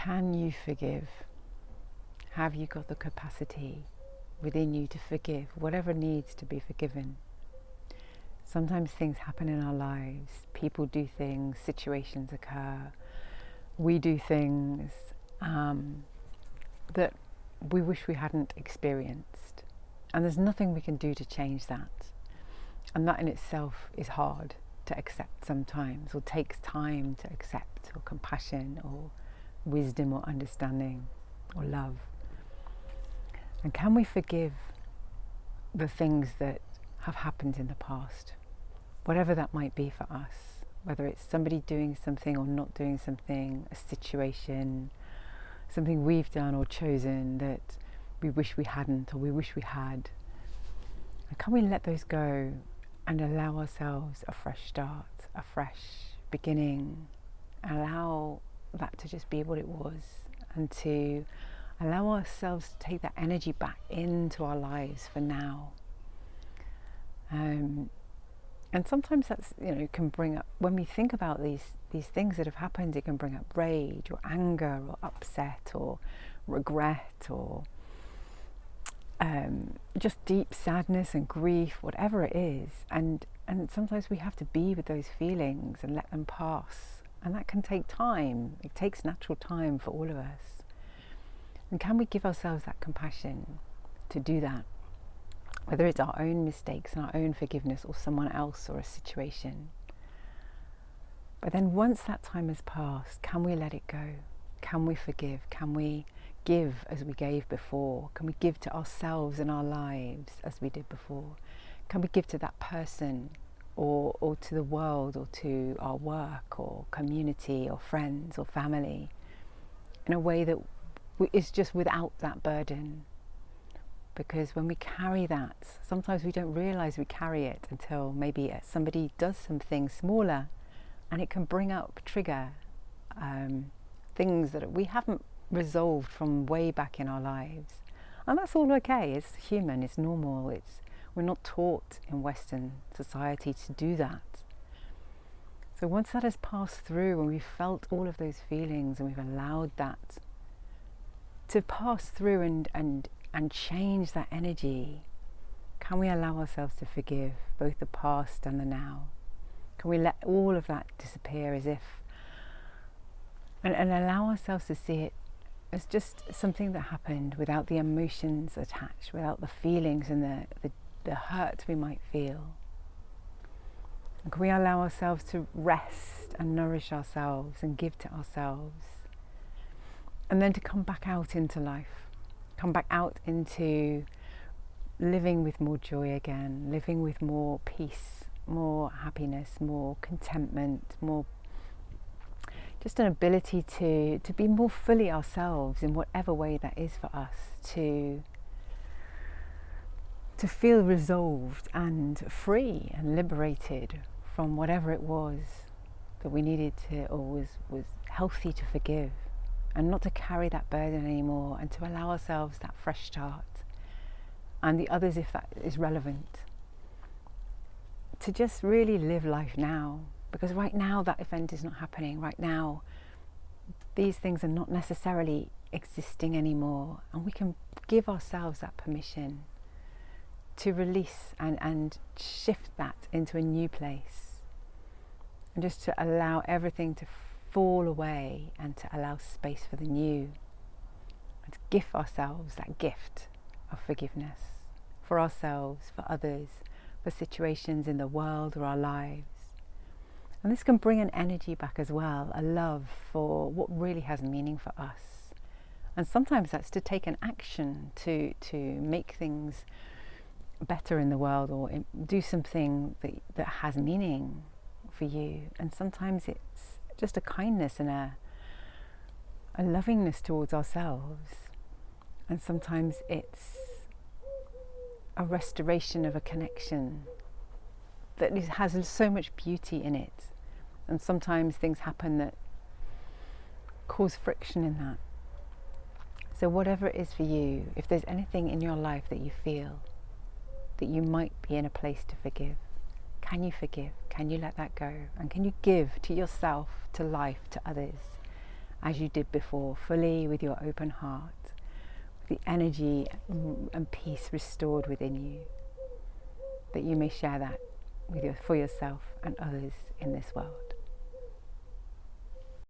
Can you forgive? Have you got the capacity within you to forgive whatever needs to be forgiven? Sometimes things happen in our lives. People do things, situations occur. We do things that we wish we hadn't experienced. And there's nothing we can do to change that. And that in itself is hard to accept sometimes, or takes time to accept, or compassion, or wisdom, or understanding, or love. And can we forgive the things that have happened in the past, whatever that might be for us, whether it's somebody doing something or not doing something, a situation, something we've done or chosen that we wish we hadn't or we wish we had. And can we let those go and allow ourselves a fresh start, a fresh beginning, allow that to just be what it was, and to allow ourselves to take that energy back into our lives for now. And sometimes that's, can bring up, when we think about these things that have happened, it can bring up rage or anger or upset or regret or just deep sadness and grief, whatever it is. And sometimes we have to be with those feelings and let them pass. And that can take time. It takes natural time for all of us. And can we give ourselves that compassion to do that? Whether it's our own mistakes and our own forgiveness, or someone else or a situation. But then once that time has passed, can we let it go? Can we forgive? Can we give as we gave before? Can we give to ourselves and our lives as we did before? Can we give to that person or to the world or to our work or community or friends or family in a way that is just without that burden? Because when we carry that, sometimes we don't realize we carry it until maybe somebody does something smaller, and it can trigger things that we haven't resolved from way back in our lives. And that's all okay. It's human, it's normal. We're not taught in Western society to do that. So once that has passed through and we've felt all of those feelings and we've allowed that to pass through and change that energy, can we allow ourselves to forgive both the past and the now? Can we let all of that disappear as if, and allow ourselves to see it as just something that happened without the emotions attached, without the feelings and the hurt we might feel? And can we allow ourselves to rest and nourish ourselves and give to ourselves? And then to come back out into life. Come back out into living with more joy again, living with more peace, more happiness, more contentment, more just an ability to be more fully ourselves in whatever way that is for us, to feel resolved and free and liberated from whatever it was that we needed to, or was healthy to forgive. And not to carry that burden anymore, and to allow ourselves that fresh start, and the others if that is relevant, to just really live life now. Because right now that event is not happening. Right now these things are not necessarily existing anymore, and we can give ourselves that permission to release and shift that into a new place, and just to allow everything to fall away and to allow space for the new, and to give ourselves that gift of forgiveness for ourselves, for others, for situations in the world or our lives. And this can bring an energy back as well, a love for what really has meaning for us. And sometimes that's to take an action to make things better in the world, or do something that has meaning for you. And sometimes it's just a kindness and a lovingness towards ourselves. And sometimes it's a restoration of a connection that has so much beauty in it. And sometimes things happen that cause friction in that. So whatever it is for you, if there's anything in your life that you feel that you might be in a place to forgive, can you forgive? Can you let that go? And can you give to yourself, to life, to others? as you did before, fully with your open heart, with the energy and peace restored within you, that you may share that for yourself and others in this world.